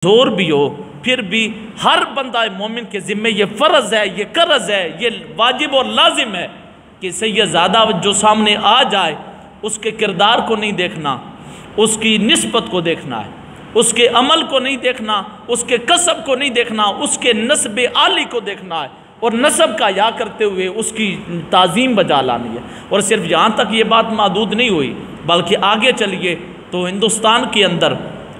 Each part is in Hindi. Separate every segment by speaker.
Speaker 1: जोर भी हो, फिर भी हर बंदा मोमिन के ज़िम्मे ये फ़र्ज़ है, ये कर्ज़ है, ये वाजिब और लाजिम है कि सैय्यदज़ादा जो सामने आ जाए उसके किरदार को नहीं देखना, उसकी निस्बत को देखना है, उसके अमल को नहीं देखना, उसके कसब को नहीं देखना, उसके नस्ब आली को देखना है और नस्ब का या करते हुए उसकी ताज़ीम बजा लानी है। और सिर्फ यहाँ तक ये बात महदूद नहीं हुई, बल्कि आगे चलिए तो हिंदुस्तान के अंदर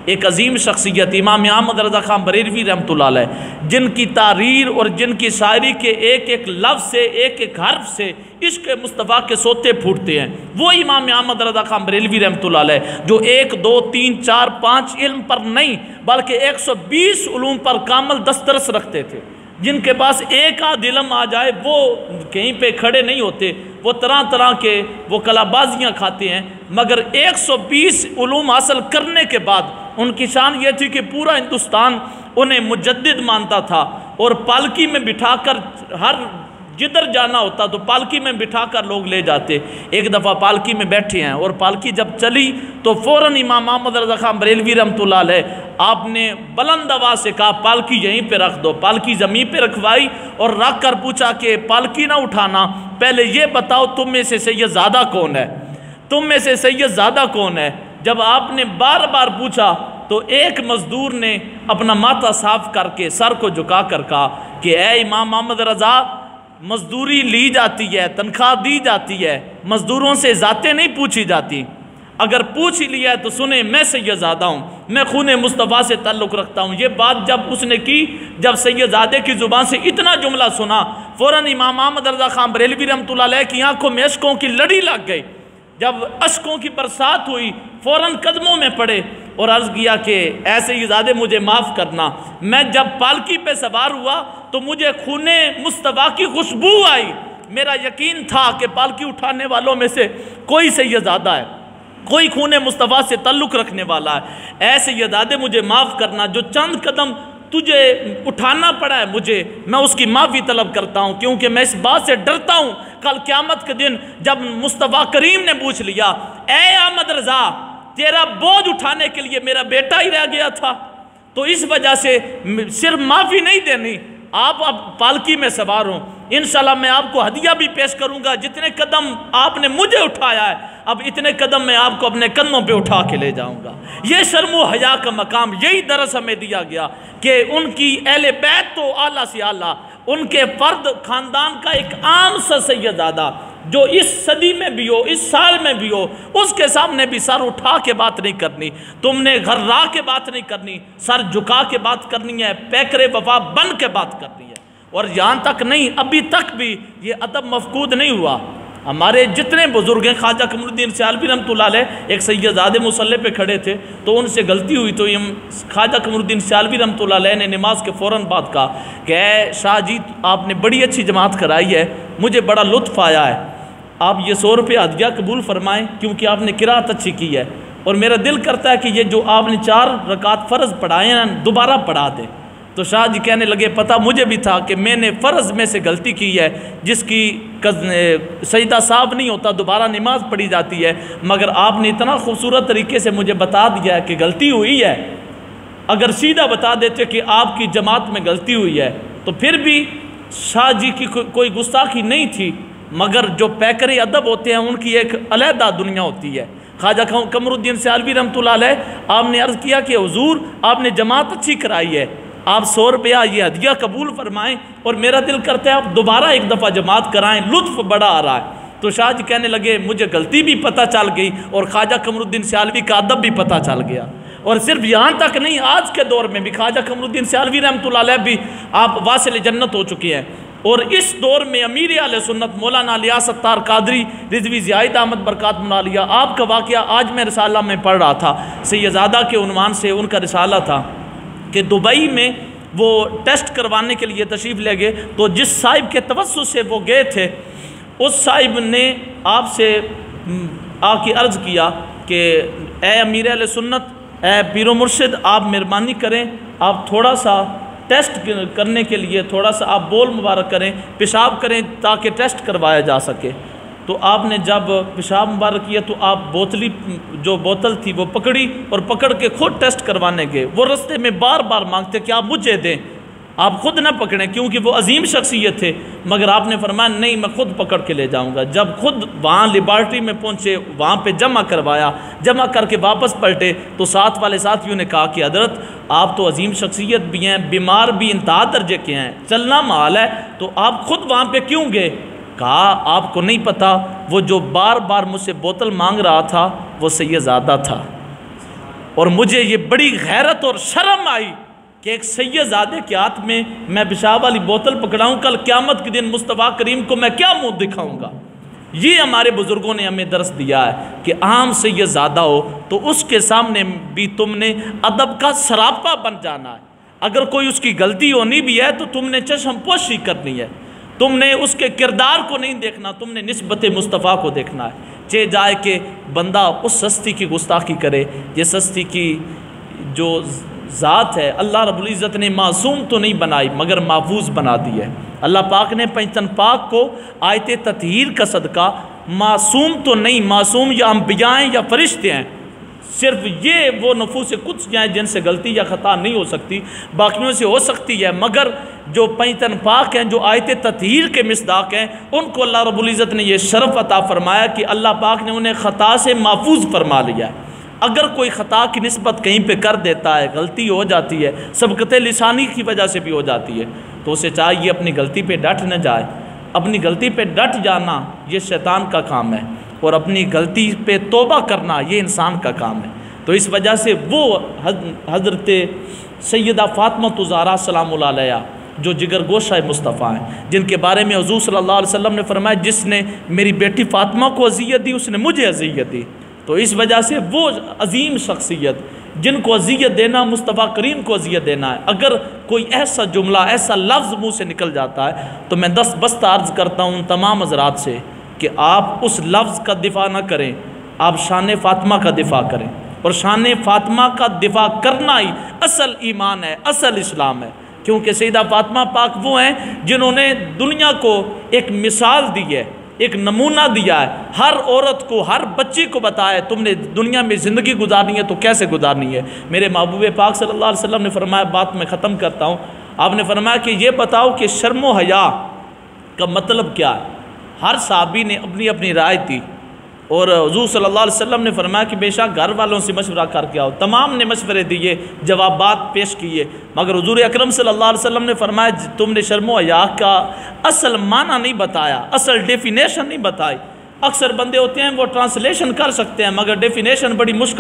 Speaker 1: एक अजीम शख्सियत इमाम अहमद रज़ा खान बरेलवी रहमतुल्लाह अलैह, जिनकी तारीर और जिनकी शायरी के एक एक लफ्ज़ से, एक एक हर्फ से इश्क़ मुस्तफ़ा के सोते फूटते हैं, वो इमाम अहमद रज़ा खान बरेलवी रहमतुल्लाह अलैह जो 1, 2, 3, 4, 5 इल्म पर नहीं बल्कि 120 उलूम पर कामल दस्तरस रखते थे, जिनके पास एक आध इल्म आ जाए वो कहीं पे खड़े नहीं होते, वो तरह तरह के वो कलाबाजियाँ खाते हैं, मगर 120 उलूम हासिल करने के बाद उनकी शान ये थी कि पूरा हिंदुस्तान उन्हें मुजद्दिद मानता था और पालकी में बिठाकर हर जिधर जाना होता तो पालकी में बिठाकर लोग ले जाते। एक दफ़ा पालकी में बैठे हैं और पालकी जब चली तो फ़ौरन इमाम अहमद रज़ा खान बरेलवी रहमतुल्लाह अलैह आपने बुलंद आवाज़ से कहा पालकी यहीं पे रख दो। पालकी ज़मीन पे रखवाई और रख कर पूछा कि पालकी ना उठाना, पहले ये बताओ तुम में से सैय्यदज़ादा कौन है, तुम में से सैय्यदज़ादा कौन है। जब आपने बार बार पूछा तो एक मज़दूर ने अपना माथा साफ करके सर को झुका कर कहा कि ए इमाम अहमद रज़ा, मजदूरी ली जाती है, तनख्वाह दी जाती है, मज़दूरों से ज़ातें नहीं पूछी जाती, अगर पूछ ही लिया है तो सुने मैं सैय्यदज़ादा हूँ, मैं खून मुस्तफ़ा से ताल्लुक़ रखता हूँ। ये बात जब उसने की, जब सैय्यदज़ादे की ज़ुबान से इतना जुमला सुना, फ़ौरन इमाम अहमद रज़ा खान बरेलवी रहमतुल्लाह अलैह की आँखों में अश्कों की लड़ी लग गई। जब अश्कों की बरसात हुई फ़ौरन कदमों में पड़े और अर्ज़ किया कि ऐसे सैय्यदज़ादे मुझे माफ़ करना, मैं जब पालकी पे सवार हुआ तो मुझे खूने मुस्तफ़ा की खुशबू आई, मेरा यकीन था कि पालकी उठाने वालों में से कोई सैय्यदज़ादा है, कोई खूने मुस्तफ़ा से ताल्लुक़ रखने वाला है। ऐसे सैय्यदज़ादे मुझे माफ़ करना, जो चंद कदम तुझे उठाना पड़ा है मुझे, मैं उसकी माफ़ी तलब करता हूँ, क्योंकि मैं इस बात से डरता हूँ कल क़यामत के दिन जब मुस्तफ़ा करीम ने पूछ लिया ए अहमद रज़ा तेरा बोझ उठाने के लिए मेरा बेटा ही रह गया था, तो इस वजह से सिर्फ माफ़ी नहीं देनी, आप अब पालकी में सवार हों, इंशाल्लाह मैं आपको हदिया भी पेश करूंगा, जितने कदम आपने मुझे उठाया है अब इतने कदम मैं आपको अपने कंधों पे उठा के ले जाऊंगा। ये शर्मो हया का मकाम, यही दरस हमें दिया गया कि उनकी अहले बैत तो आला से आला, उनके फर्द खानदान का एक आम सा सैय्यदज़ादा जो इस सदी में भी हो, इस साल में भी हो, उसके सामने भी सर उठा के बात नहीं करनी, तुमने घर्रा के बात नहीं करनी, सर झुका के बात करनी है, पैकरे वफा बन के बात करनी है। और यहाँ तक नहीं, अभी तक भी ये अदब मफकूद नहीं हुआ। हमारे जितने बुजुर्ग हैं, ख्वाजा कमरुद्दीन सियालवी रहमतुल्लाह अलैह एक सैय्यदज़ादे मुसल्ले पे खड़े थे तो उनसे गलती हुई तो ख्वाजा कमरुद्दीन सियालवी रहमतुल्लाह अलैह ने नमाज के फ़ौरन बाद कहा कि शाह जी आपने बड़ी अच्छी जमात कराई है, मुझे बड़ा लुत्फ़ आया है, आप ये 100 रुपये हदिया कबूल फरमाएँ क्योंकि आपने किरात अच्छी की है और मेरा दिल करता है कि ये जो आपने 4 रकात फ़र्ज़ पढ़ाए हैं दोबारा पढ़ा दें। तो शाह जी कहने लगे पता मुझे भी था कि मैंने फ़र्ज़ में से गलती की है, जिसकी सजदा साफ नहीं होता दोबारा नमाज पढ़ी जाती है, मगर आपने इतना खूबसूरत तरीके से मुझे बता दिया है कि गलती हुई है। अगर सीधा बता देते कि आपकी जमात में गलती हुई है तो फिर भी शाह जी की कोई गुस्ताखी नहीं थी, मगर जो पैकरे अदब होते हैं उनकी एक अलहदा दुनिया होती है। ख्वाजा कमरुद्दीन सियालवी रहमतुल्लाह अलैह आपने अर्ज़ किया कि हुजूर आपने जमात अच्छी कराई है, आप 100 रुपया ये हदिया कबूल फरमाएं और मेरा दिल करता है आप दोबारा एक दफ़ा जमात कराएं, लुत्फ़ बड़ा आ रहा है। तो शाह जी कहने लगे मुझे गलती भी पता चल गई और ख्वाजा कमरुद्दीन सियालवी का अदब भी पता चल गया। और सिर्फ यहाँ तक नहीं, आज के दौर में भी ख्वाजा कमरुद्दीन सियालवी रहमतुल्लाह अलैह भी आप वासिल जन्नत हो चुके हैं। और इस दौर में अमीर अहले सुन्नत मौलाना इलियास सत्तार कादरी रिज़वी ज़ियाद अहमद बरकात मुनालिया, आपका वाक़या आज मैं रिसाला में पढ़ रहा था, सैय्यदज़ादा के उन्वान से उनका रिसाला था कि दुबई में वो टेस्ट करवाने के लिए तशरीफ़ ले गए, तो जिस साहिब के तवस्सुत से वो गए थे उस साहिब ने आपसे आके अर्ज़ किया कि ए अमीर अहले सुन्नत, ए पीरो मुर्शिद, आप मेहरबानी करें, आप थोड़ा सा टेस्ट करने के लिए थोड़ा सा आप बोल मुबारक करें, पेशाब करें ताकि टेस्ट करवाया जा सके। तो आपने जब पेशाब मुबारक किया तो आप जो बोतल थी वो पकड़ी और पकड़ के खुद टेस्ट करवाने गए। वो रास्ते में बार बार मांगते कि आप मुझे दें, आप खुद ना पकड़ें, क्योंकि वो अजीम शख्सियत थे। मगर आपने फरमाया नहीं, मैं खुद पकड़ के ले जाऊंगा। जब खुद वहाँ लेबॉर्ट्री में पहुँचे, वहाँ पे जमा करवाया, जमा करके वापस पलटे तो साथ वाले साथियों ने कहा कि हजरत आप तो अजीम शख्सियत भी हैं, बीमार भी इंतहा दर्जे के हैं, चलना माल है, तो आप खुद वहाँ पर क्यों गए? कहा आपको नहीं पता, वो जो बार बार मुझसे बोतल मांग रहा था वो सैयदजादा था, और मुझे ये बड़ी गैरत और शर्म आई कि एक सैयदजादे के हाथ में मैं पेशाब वाली बोतल पकड़ाऊँ, कल क़यामत के दिन मुस्तफ़ा करीम को मैं क्या मुंह दिखाऊंगा। ये हमारे बुज़ुर्गों ने हमें दर्स दिया है कि आम सैयदजादा हो तो उसके सामने भी तुमने अदब का सरापा बन जाना है। अगर कोई उसकी गलती होनी भी है तो तुमने चश्मपोशी करनी है, तुमने उसके किरदार को नहीं देखना, तुमने निस्बत मुस्तफ़ा को देखना है। चे जाए कि बंदा उस हस्ती की गुस्ताखी करे जिस हस्ती की जो ज़ात है अल्लाह रब्बुल इज़्ज़त ने मासूम तो नहीं बनाई मगर महफूज बना दी है। अल्लाह पाक ने पैंतन पाक को आयत ततहीर का सदका मासूम तो नहीं, मासूम या अंबिया हैं या फरिश्ते हैं, सिर्फ ये वो नफूस कुछ हैं जिनसे गलती या ख़ता नहीं हो सकती, बाकियों से हो सकती है। मगर जो पैंतन पाक हैं, जो आयत ततहीर के मिसदाक हैं, उनको अल्लाह रब्बुल इज़्ज़त ने यह शरफ़ अता फरमाया कि अल्लाह पाक ने उन्हें ख़ता से महफूज फरमा लिया है। अगर कोई ख़ता की निस्बत कहीं पे कर देता है, गलती हो जाती है, सबकत लिसानी की वजह से भी हो जाती है, तो उसे चाहिए अपनी गलती पे डट न जाए। अपनी गलती पे डट जाना ये शैतान का काम है, और अपनी गलती पे तौबा करना ये इंसान का काम है। तो इस वजह से वो हज़रत सैयदा फ़ातिमा ज़हरा सलामुल्लाह अलैहा जो जिगर गोशा मुस्तफ़ा हैं, जिनके बारे में हुज़ूर सल्लल्लाहु अलैहि वसल्लम ने फरमाया जिसने मेरी बेटी फ़ातिमा को अज़ियत दी उसने मुझे अज़ियत दी। तो इस वजह से वो अजीम शख्सियत जिनको अज़ियत देना मुस्तफ़ा करीम को अज़ियत देना है। अगर कोई ऐसा जुमला, ऐसा लफ्ज़ मुँह से निकल जाता है तो मैं बस्त अर्ज़ करता हूँ तमाम हज़रात से कि आप उस लफ्ज़ का दिफ़ा ना करें, आप शान फ़ातिमा का दिफ़ा करें, और शान फ़ातिमा का दिफ़ा करना ही असल ईमान है, असल इस्लाम है। क्योंकि सैयदा फ़ातिमा पाक वो हैं जिन्होंने दुनिया को एक मिसाल दी है, एक नमूना दिया है, हर औरत को, हर बच्ची को बताया है तुमने दुनिया में ज़िंदगी गुजारनी है तो कैसे गुजारनी है। मेरे महबूब पाक सल्लल्लाहु अलैहि वसल्लम ने फरमाया, बात मैं ख़त्म करता हूँ, आपने फरमाया कि ये बताओ कि शर्म व हया का मतलब क्या है। हर साहबी ने अपनी अपनी राय दी, और हुज़ूर सल्लल्लाहु अलैहि वसल्लम ने फरमाया कि बेशक घर वालों से मशवरा करके आओ। तमाम ने मशवरे दिए, जवाबात पेश किए, मगर हुज़ूर अकरम सल्लल्लाहु अलैहि वसल्लम ने फरमाया तुमने शर्म व हया का असल माना नहीं बताया, असल डेफिनेशन नहीं बताई। अक्सर बंदे होते हैं वो ट्रांसलेशन कर सकते हैं मगर डेफिनेशन बड़ी मुश्किल